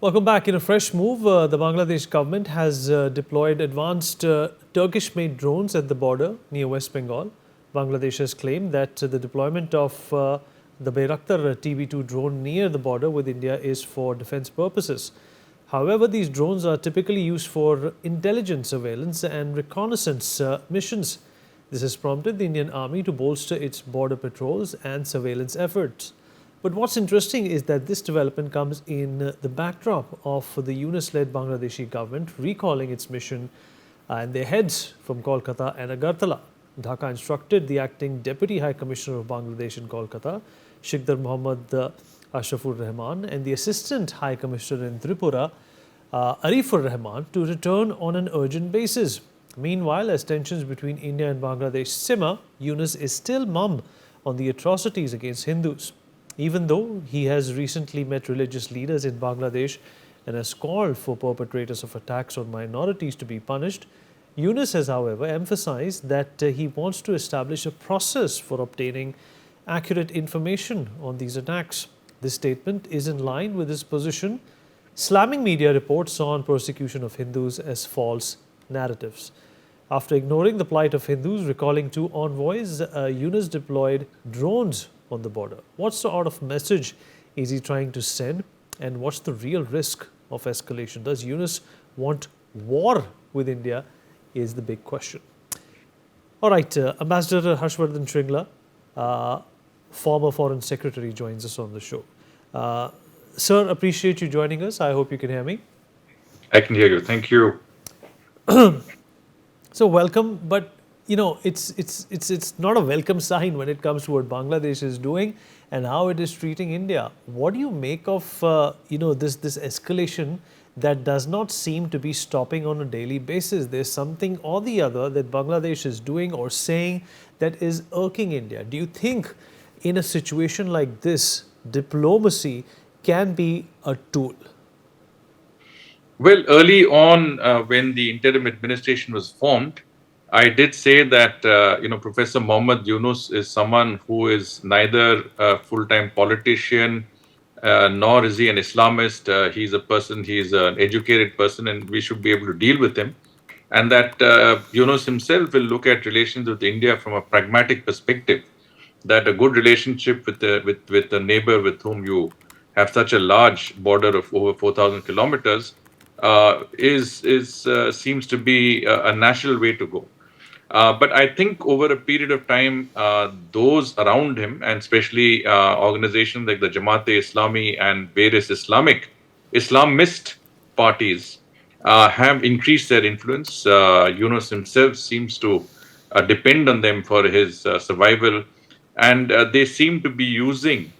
Welcome back. In a fresh move, the Bangladesh government has deployed advanced Turkish-made drones at the border near West Bengal. Bangladesh has claimed that the deployment of the Bayraktar TB2 drone near the border with India is for defense purposes. However, these drones are typically used for intelligence surveillance and reconnaissance missions. This has prompted the Indian Army to bolster its border patrols and surveillance efforts. But what's interesting is that this development comes in the backdrop of the Yunus-led Bangladeshi government recalling its mission and their heads from Kolkata and Agartala. Dhaka instructed the acting Deputy High Commissioner of Bangladesh in Kolkata, Shikhdar Mohammad Ashrafur Rahman, and the Assistant High Commissioner in Tripura, Arifur Rahman, to return on an urgent basis. Meanwhile, as tensions between India and Bangladesh simmer, Yunus is still mum on the atrocities against Hindus. Even though he has recently met religious leaders in Bangladesh and has called for perpetrators of attacks on minorities to be punished, Yunus has, however, emphasized that he wants to establish a process for obtaining accurate information on these attacks. This statement is in line with his position, slamming media reports on persecution of Hindus as false narratives. After ignoring the plight of Hindus, recalling two envoys, Yunus deployed drones on the border. What sort of message is he trying to send, and what's the real risk of escalation? Does Yunus want war with India is the big question. All right, Ambassador Harshvardhan Shringla, former Foreign Secretary, joins us on the show. Sir, appreciate you joining us. I hope you can hear me. I can hear you. Thank you. So welcome, but it's not a welcome sign when it comes to what Bangladesh is doing and how it is treating India. What do you make of this escalation that does not seem to be stopping on a daily basis? There's something or the other that Bangladesh is doing or saying that is irking India. Do you think in a situation like this, diplomacy can be a tool? Well, early on, when the interim administration was formed, I did say that Professor Mohammad Yunus is someone who is neither a full-time politician nor is he an Islamist. He's an educated person, and we should be able to deal with him. And that Yunus himself will look at relations with India from a pragmatic perspective. That a good relationship with a neighbor with whom you have such a large border of over 4,000 kilometers is seems to be a natural way to go. But I think over a period of time, those around him, and especially organizations like the Jamaat-e-Islami and various Islamist parties, have increased their influence. Yunus himself seems to depend on them for his survival, and they seem to be using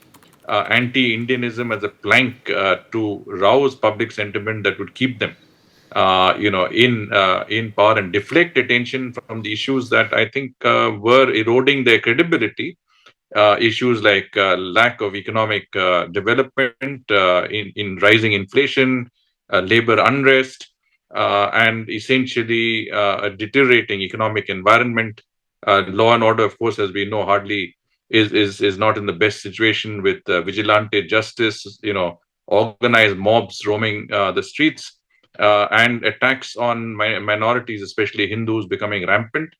anti-Indianism as a plank to rouse public sentiment that would keep them in power and deflect attention from the issues that I think were eroding their credibility. Issues like lack of economic development, in rising inflation, labor unrest, and essentially a deteriorating economic environment. Law and order, of course, as we know, hardly is not in the best situation, with vigilante justice, organized mobs roaming the streets, and attacks on minorities, especially Hindus, becoming rampant.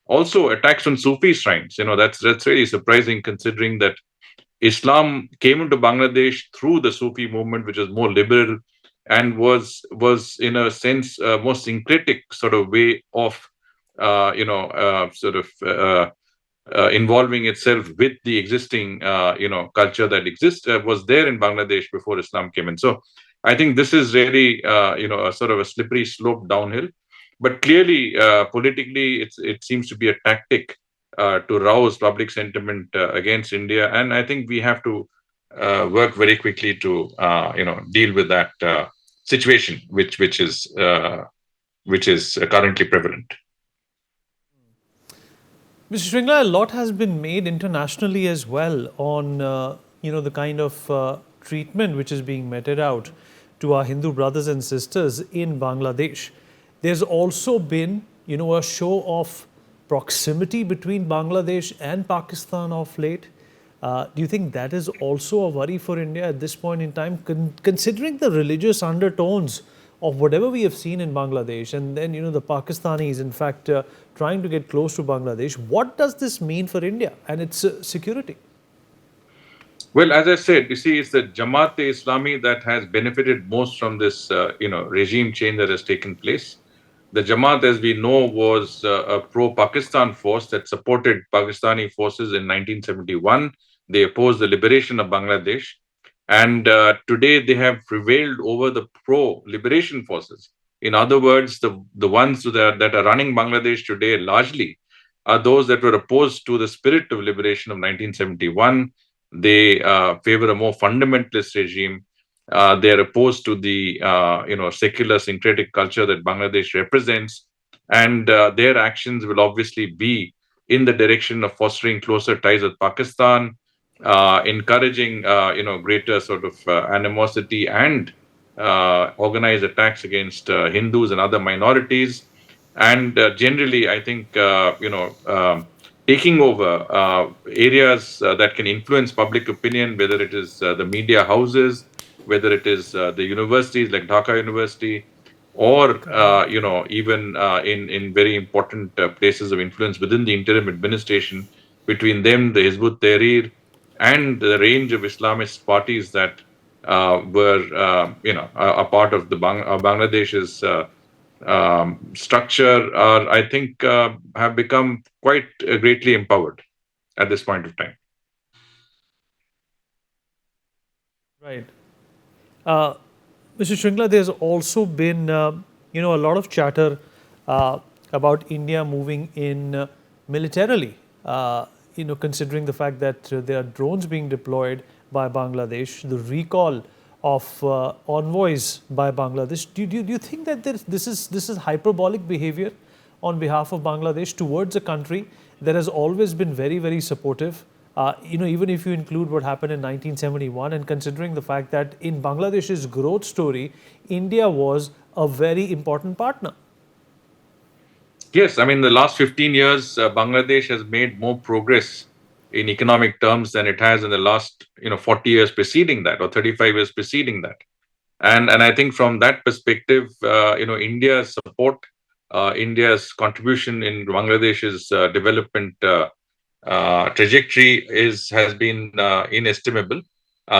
Also, attacks on Sufi shrines. That's really surprising, considering that Islam came into Bangladesh through the Sufi movement, which was more liberal and was in a sense a more syncretic sort of way of involving itself with the existing culture that exists was there in Bangladesh before Islam came in. So I think this is really a sort of a slippery slope downhill. But clearly, politically, it seems to be a tactic to rouse public sentiment against India, and I think we have to work very quickly to deal with that situation, which is currently prevalent. Mr. Shringla, a lot has been made internationally as well on the kind of treatment which is being meted out to our Hindu brothers and sisters in Bangladesh. There's also been a show of proximity between Bangladesh and Pakistan of late. Do you think that is also a worry for India at this point in time, considering the religious undertones of whatever we have seen in Bangladesh, and then the Pakistanis, in fact, trying to get close to Bangladesh? What does this mean for India and its security? Well, as I said, you see, it's the Jamaat-e-Islami that has benefited most from this, regime change that has taken place. The Jamaat, as we know, was a pro-Pakistan force that supported Pakistani forces in 1971. They opposed the liberation of Bangladesh, and today they have prevailed over the pro-liberation forces. In other words, the ones that are running Bangladesh today largely are those that were opposed to the spirit of liberation of 1971. They favor a more fundamentalist regime. They are opposed to the secular syncretic culture that Bangladesh represents, and their actions will obviously be in the direction of fostering closer ties with Pakistan, encouraging greater sort of animosity and organized attacks against Hindus and other minorities, and generally, I think taking over areas that can influence public opinion, whether it is the media houses, whether it is the universities like Dhaka University, or Correct. even in very important places of influence within the interim administration. Between them, the Hizbut Tahrir, and the range of Islamist parties that were a part of the Bangladesh's structure are, I think, have become quite greatly empowered at this point of time. Right. Uh, Mr. Shringla, there's also been, a lot of chatter uh, about India moving in militarily. Considering the fact that there are drones being deployed by Bangladesh, the recall of envoys by Bangladesh. Do you think that this is hyperbolic behavior on behalf of Bangladesh towards a country that has always been very, very supportive? Even if you include what happened in 1971, and considering the fact that in Bangladesh's growth story, India was a very important partner. Yes, I mean, the last 15 years, Bangladesh has made more progress in economic terms than it has in the last 40 years preceding that, or 35 years preceding that. And I think from that perspective, India's support, India's contribution in Bangladesh's development trajectory has been inestimable.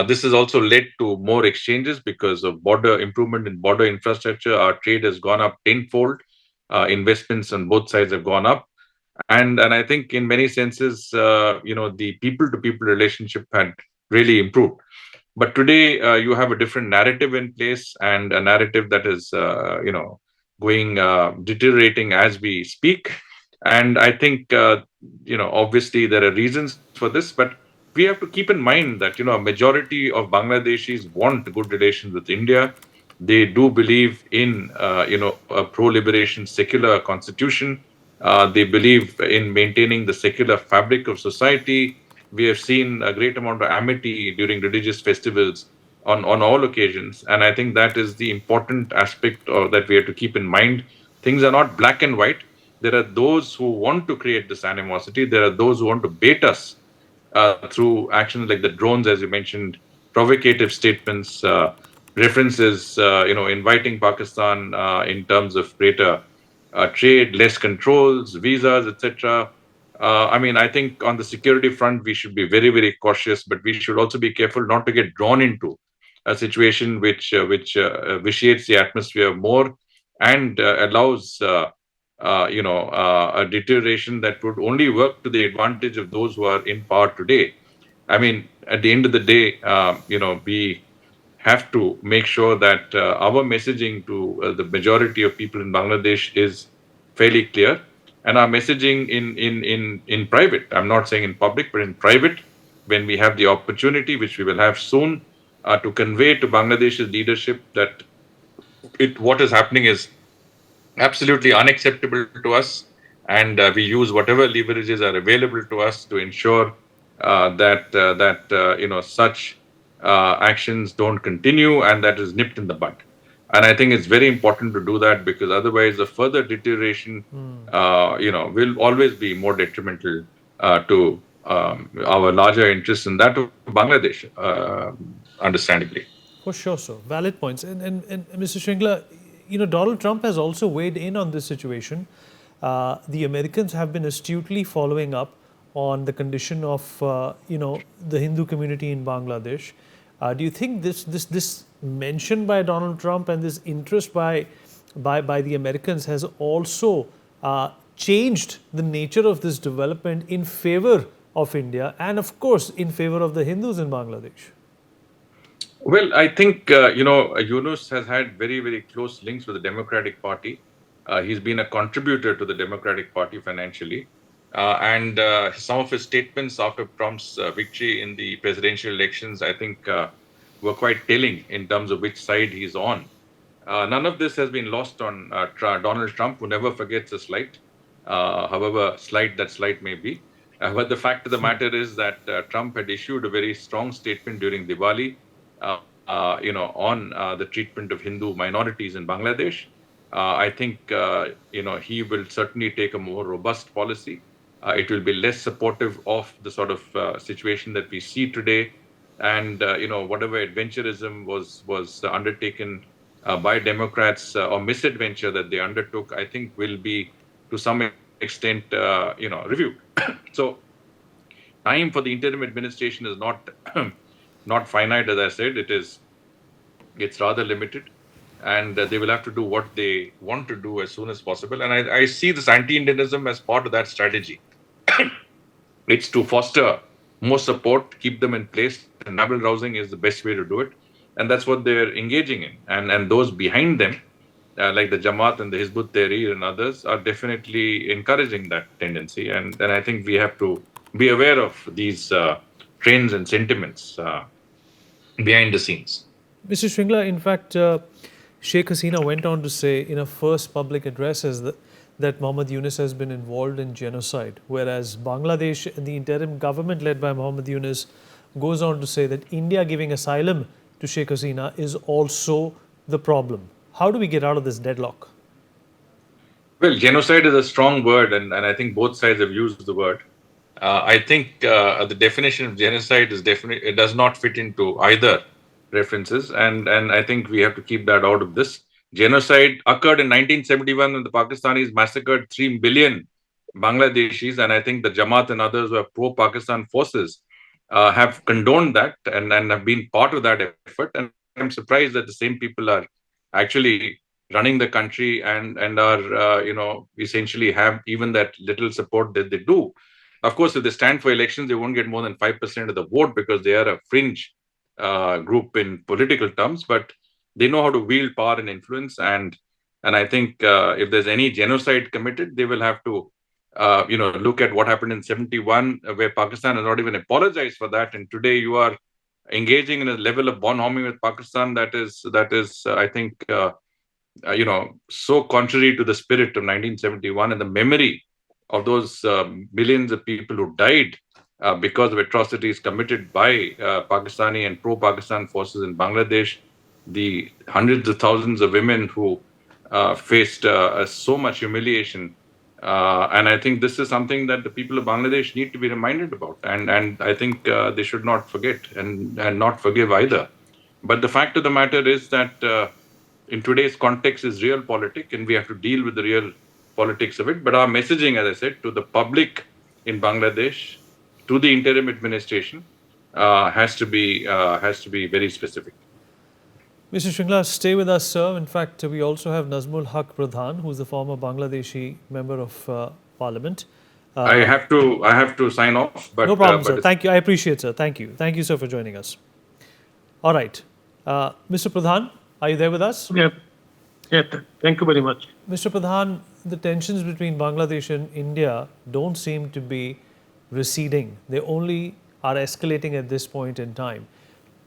This has also led to more exchanges because of border improvement in border infrastructure. Our trade has gone up tenfold. Investments on both sides have gone up, and I think in many senses, the people to people relationship had really improved. But today, you have a different narrative in place, and a narrative that is, going deteriorating as we speak. And I think, obviously there are reasons for this, but we have to keep in mind that a majority of Bangladeshis want good relations with India. They do believe in, a pro-liberation secular constitution. They believe in maintaining the secular fabric of society. We have seen a great amount of amity during religious festivals on all occasions. And I think that is the important aspect that we have to keep in mind. Things are not black and white. There are those who want to create this animosity. There are those who want to bait us through actions like the drones, as you mentioned, provocative statements, references, inviting Pakistan in terms of greater trade, less controls, visas, etc. I mean, I think on the security front, we should be very, very cautious, but we should also be careful not to get drawn into a situation which vitiates the atmosphere more and allows a deterioration that would only work to the advantage of those who are in power today. I mean, at the end of the day, we have to make sure that our messaging to the majority of people in Bangladesh is fairly clear, and our messaging in private. I'm not saying in public, but in private, when we have the opportunity, which we will have soon, to convey to Bangladesh's leadership that what is happening is absolutely unacceptable to us, and we use whatever leverages are available to us to ensure that such actions don't continue, and that is nipped in the bud. And I think it's very important to do that, because otherwise the further deterioration will always be more detrimental to our larger interests in that of Bangladesh, understandably. For sure, sir. Valid points. And Mr. Shringla, Donald Trump has also weighed in on this situation. The Americans have been astutely following up on the condition of, the Hindu community in Bangladesh. Do you think this mention by Donald Trump and this interest by the Americans has also changed the nature of this development in favor of India and, of course, in favor of the Hindus in Bangladesh? Well, I think Yunus has had very, very close links with the Democratic Party. He's been a contributor to the Democratic Party financially, and some of his statements after Trump's victory in the presidential elections, I think, were quite telling in terms of which side he's on. None of this has been lost on Donald Trump, who never forgets a slight, however slight that slight may be. But the fact of the matter is that Trump had issued a very strong statement during Diwali, on the treatment of Hindu minorities in Bangladesh. I think he will certainly take a more robust policy. It will be less supportive of the sort of situation that we see today, and whatever adventurism was undertaken by Democrats or misadventure that they undertook, I think will be to some extent reviewed. So time for the interim administration is not not finite, as I said. It's rather limited, and they will have to do what they want to do as soon as possible. And I see this anti-Indianism as part of that strategy. It's to foster more support, keep them in place, and rabble rousing is the best way to do it. And that's what they're engaging in. And those behind them, like the Jamaat and the Hizbut Tahrir and others, are definitely encouraging that tendency. And I think we have to be aware of these trends and sentiments behind the scenes. Mr. Shringla, in fact, Sheikh Hasina went on to say in her first public addresses that Mohammad Yunus has been involved in genocide, whereas Bangladesh and the interim government led by Mohammad Yunus goes on to say that India giving asylum to Sheikh Hasina is also the problem. How do we get out of this deadlock? Well, genocide is a strong word, and I think both sides have used the word. I think the definition of genocide is definitely, it does not fit into either references, and I think we have to keep that out of this. Genocide occurred in 1971 when the Pakistanis massacred 3 million Bangladeshis, and I think the Jamaat and others who are pro-Pakistan forces have condoned that and have been part of that effort. And I'm surprised that the same people are actually running the country and are essentially have even that little support that they do. Of course, if they stand for elections, they won't get more than 5% of the vote because they are a fringe group in political terms. But they know how to wield power and influence, and I think if there's any genocide committed, they will have to look at what happened in 71, where Pakistan has not even apologized for that, and today you are engaging in a level of bonhoming with Pakistan that is I think so contrary to the spirit of 1971 and the memory of those millions of people who died because of atrocities committed by Pakistani and pro-Pakistan forces in Bangladesh, the hundreds of thousands of women who faced so much humiliation. And I think this is something that the people of Bangladesh need to be reminded about. And I think they should not forget and not forgive either. But the fact of the matter is that in today's context is realpolitik, and we have to deal with the real politics of it. But our messaging, as I said, to the public in Bangladesh, to the interim administration, has to be very specific. Mr. Shringla, stay with us, sir. In fact, we also have Nazmul Haq Pradhan, who's the former Bangladeshi member of Parliament. I have to sign off, No but problem, but sir. Thank you. I appreciate, sir. Thank you. Thank you, sir, for joining us. All right. Mr. Pradhan, are you there with us? Yeah, yeah. Thank you very much. Mr. Pradhan, the tensions between Bangladesh and India don't seem to be receding. They only are escalating at this point in time,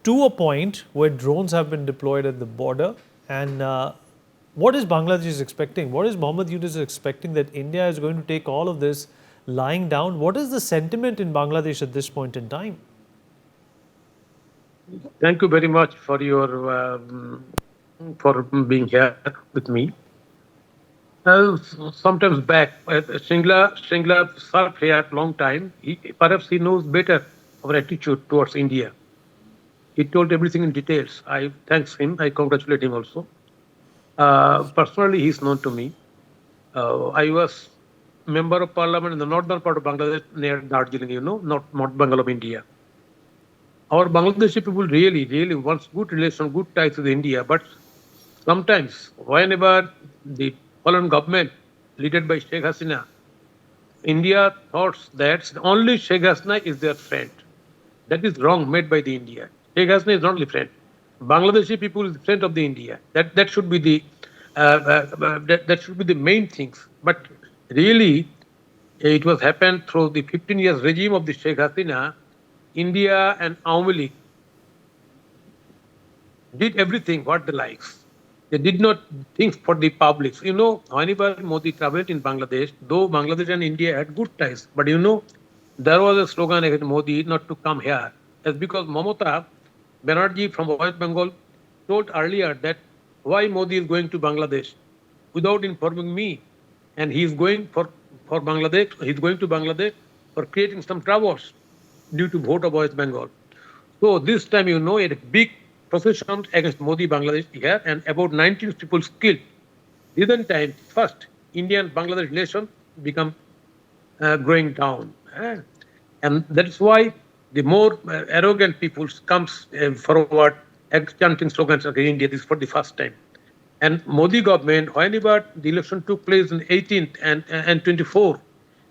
to a point where drones have been deployed at the border. And what is Bangladesh expecting? What is Mohammad Yunus expecting, that India is going to take all of this lying down? What is the sentiment in Bangladesh at this point in time? Thank you very much for your for being here with me. Sometimes back, Shringla served here long time. Perhaps he knows better our attitude towards India. He told everything in details. I thanks him. I congratulate him also. Personally, he's known to me. I was member of parliament in the northern part of Bangladesh near Darjeeling, not Bengal of India. Our Bangladeshi people really wants good relation, good ties with India. But sometimes, whenever the foreign government, led by Sheikh Hasina, India thought that only Sheikh Hasina is their friend. That is wrong made by the India. Sheikh Hasina is not the friend. Bangladeshi people is the friend of the India. That should be the that should be the main things. But really, it was happened through the 15 years regime of the Sheikh Hasina. India and Awami League did everything what they likes. They did not think for the public. Whenever Modi traveled in Bangladesh, though Bangladesh and India had good ties, but there was a slogan against Modi not to come here. That's because Mamata Banerjee from West Bengal told earlier that why Modi is going to Bangladesh without informing me, and he is going for Bangladesh. He's going to Bangladesh for creating some troubles due to vote of West Bengal. So this time, a big procession against Modi Bangladesh here, and about 19 people killed. This time, first Indian Bangladesh relation become going down, and that's why the more arrogant people comes forward chanting slogans against India. This is for the first time. And Modi government, whenever the election took place in 18th and 24,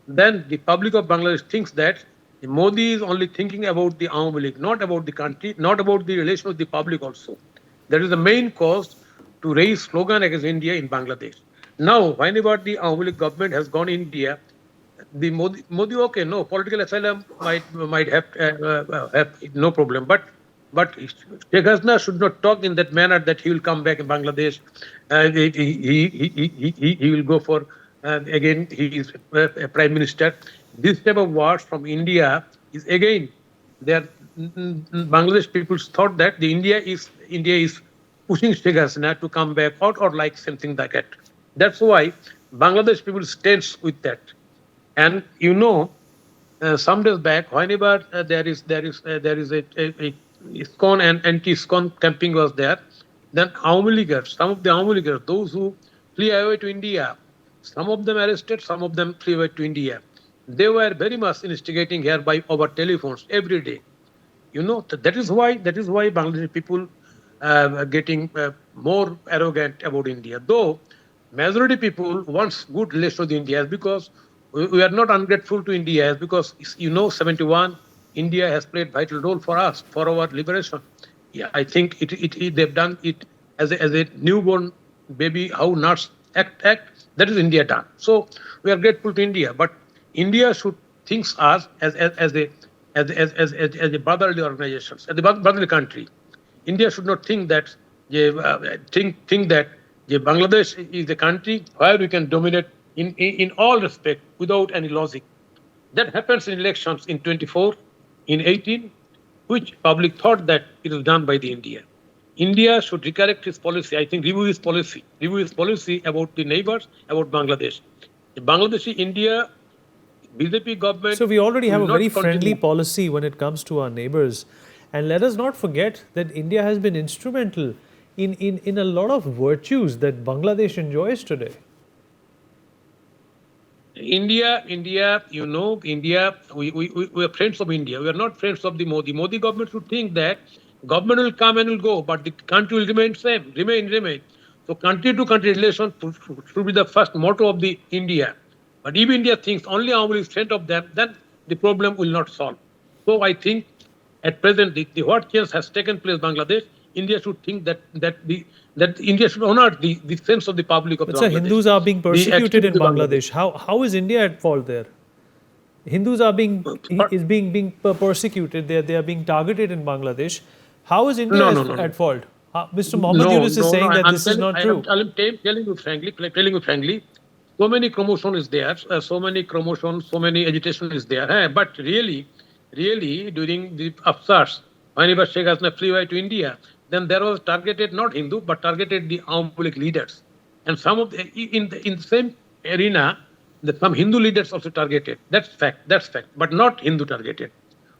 then the public of Bangladesh thinks that Modi is only thinking about the Awami League, not about the country, not about the relation with the public also. That is the main cause to raise slogan against India in Bangladesh. Now, whenever the Awami League government has gone in India, the Modi okay, no political asylum might have no problem, but Sheikh Hasina should not talk in that manner that he will come back in Bangladesh. He will go for again. He is a prime minister. This type of words from India is again there. Bangladesh people thought that the India is pushing Sheikh Hasina to come back or like something like that. That's why Bangladesh people stands with that. And some days back, whenever there is a ISKCON and anti-ISKCON camping was there, then Awami Leaguers, some of the Awami Leaguers, those who flee away to India, some of them arrested, some of them flee away to India. They were very much instigating here by over telephones every day. That is why Bangladeshi people are getting more arrogant about India. Though majority people wants good relations with India because we are not ungrateful to India because 71 India has played vital role for us for our liberation. Yeah, I think they've done it as a newborn baby how nuts act. That is India done. So we are grateful to India, but India should think us as a brotherly organizations, as a brotherly country. India should not think that think that Bangladesh is a country where we can dominate in all respect without any logic. That happens in elections in 24, in 18, which public thought that it was done by the India. India should recorrect its policy. I think review its policy about the neighbors, about Bangladesh. The Bangladeshi India BJP government. So we already have a will very not friendly continue. policy when it comes to our neighbors. And let us not forget that India has been instrumental in a lot of virtues that Bangladesh enjoys today. India, India, we are friends of India. We are not friends of the Modi. Modi government should think that government will come and will go, but the country will remain same, remain. So country to country relation should be the first motto of the India. But if India thinks only only is friend of them, then the problem will not solve. So I think at present the what change has taken place in Bangladesh, India should think that India should honor the sense of the public of But sir, Bangladesh. Hindus are being The persecuted attitude in of the Bangladesh. How is India at fault there? Hindus are being persecuted. They are being targeted in Bangladesh. How is India No. at fault? Mr. Mohammed Yunus is saying that this is not true. I'm telling you frankly, so many commotion is there, so many commotion, so many agitation is there. But really, during the upstarts, whenever Sheikh Hasina flew away to India, then there was targeted not Hindu, but targeted the Awami League leaders. And some of in the same arena, some Hindu leaders also targeted. That's fact. That's fact. But not Hindu targeted.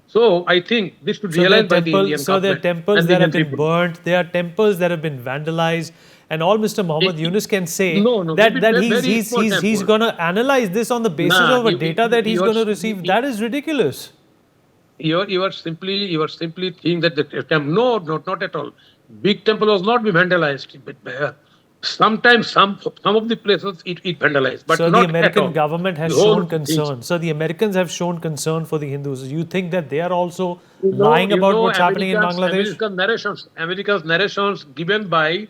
So I think this should be realized by the Indian there are government temples and the that have Indian been people. burnt. There are temples that have been vandalized, and all Mr. Mohammed Yunus can say No, that maybe very he's small temple. going to analyze this on the basis Nah, of a data that he's going to receive. That is ridiculous. you are simply thinking that the temple. No, not at all. Big temple was not be vandalized. But, sometimes some of the places it vandalized, but So the not at American all. government has The whole shown thing. concern. So the Americans have shown concern for the Hindus. You think that they are also You know, lying you about know, what's happening in Bangladesh? America's narrations given by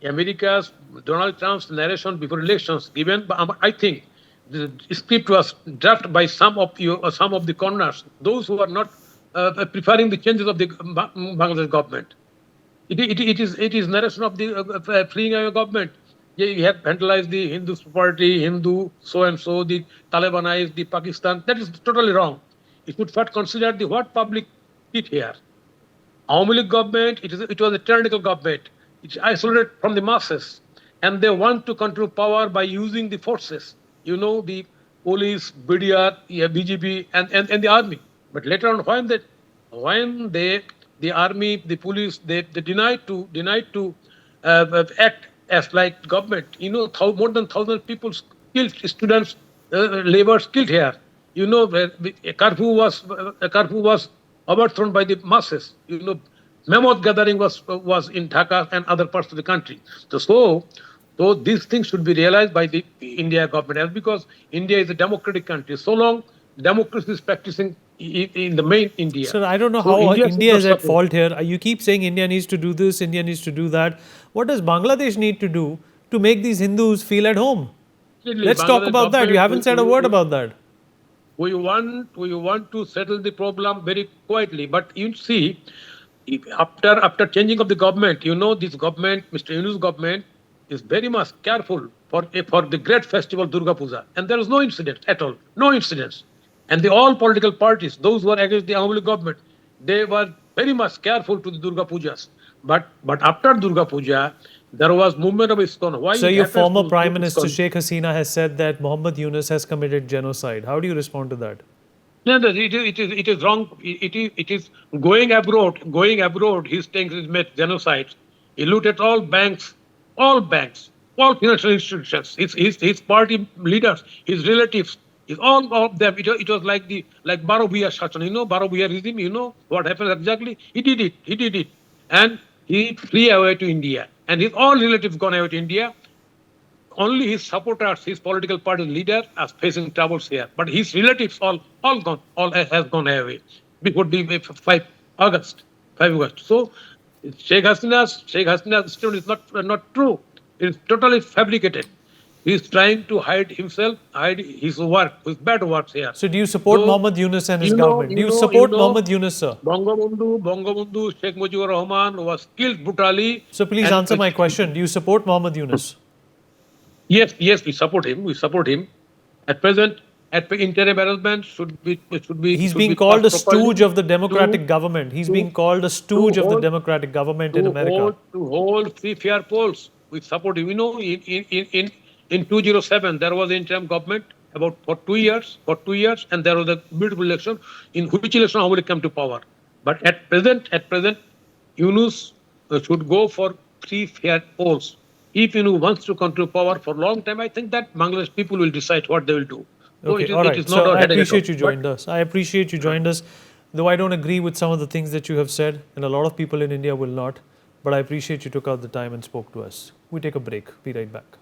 America's Donald Trump's narration before elections given. I think the script was drafted by some of some of the corners, those who are not preferring the changes of the Bangladesh government. It is narration of the freeing our government. Yeah, you have vandalized the Hindu property, Hindu so and so, the Talibanized the Pakistan. That is totally wrong. You should first consider the what public did here. Awami League government, it was a tyrannical government. It's isolated from the masses, and they want to control power by using the forces. You know, the police, BDR, yeah, BGP, and the army. But later on, when the army, the police, they denied to act as like government. You know, more than 1,000 people killed, students, laborers killed here. You know, a curfew was overthrown by the masses. You know, mammoth gathering was in Dhaka and other parts of the country. So these things should be realized by the India government, as because India is a democratic country. So long democracy is practicing in the main India. Sir, I don't know So how India should India not is at support. fault here. You keep saying India needs to do this, India needs to do that. What does Bangladesh need to do to make these Hindus feel at home? Let's talk Bangladesh about that. You government, haven't said a word about that. we want to settle the problem very quietly. But you see, after changing of the government, you know, this government, Mr. Yunus government, is very much careful for the great festival Durga Puja, and there is no incident at all, no incidents. And the all political parties, those who are against the Awami League government, they were very much careful to the Durga Pujas. But after Durga Puja, there was movement of ISKCON. Why So it your happens former to Prime Minister ISKCON? Sheikh Hasina has said that Mohammed Yunus has committed genocide. How do you respond to that? No, no, it is wrong. It is going abroad. Going abroad, he thinks he's made genocide. He looted all banks, all financial institutions. His party leaders, his relatives, all of them. It was like Barobuya Shashan. You know Barobuya regime. You know what happened exactly. He did it. And he flew away to India, and his all relatives gone away to India. Only his supporters, his political party leader, are facing troubles here. But his relatives all gone, all has gone away before the 5 August. 5 August. So Sheikh Hasina's story is not true. It is totally fabricated. He is trying to hide himself, hide his work, his bad works here. So do you support So Mohammed Yunus and his you know, government? Do you you know, you support know, Mohammed Yunus, sir? Bangabandhu Sheikh Mujibur Rahman was killed brutally. So please And answer my question. Do you support Mohammed Yunus? yes, we support him. At present, interim arrangement He's should being be called a passed properly stooge of the to Democratic government. He's being called a stooge of the hold Democratic government in America. to hold free fair polls. We support him. You know, in 2007 there was interim government about for 2 years, and there was a beautiful election in which election Awami League came to power. But at present, Yunus should go for free fair polls. If Yunus wants to control power for a long time, I think that Bangladesh people will decide what they will do. So Okay, it is, all it right. is not So our I headache at all. appreciate you joined us. I appreciate you joined us. Though I don't agree with some of the things that you have said, and a lot of people in India will not, but I appreciate you took out the time and spoke to us. We take a break. Be right back.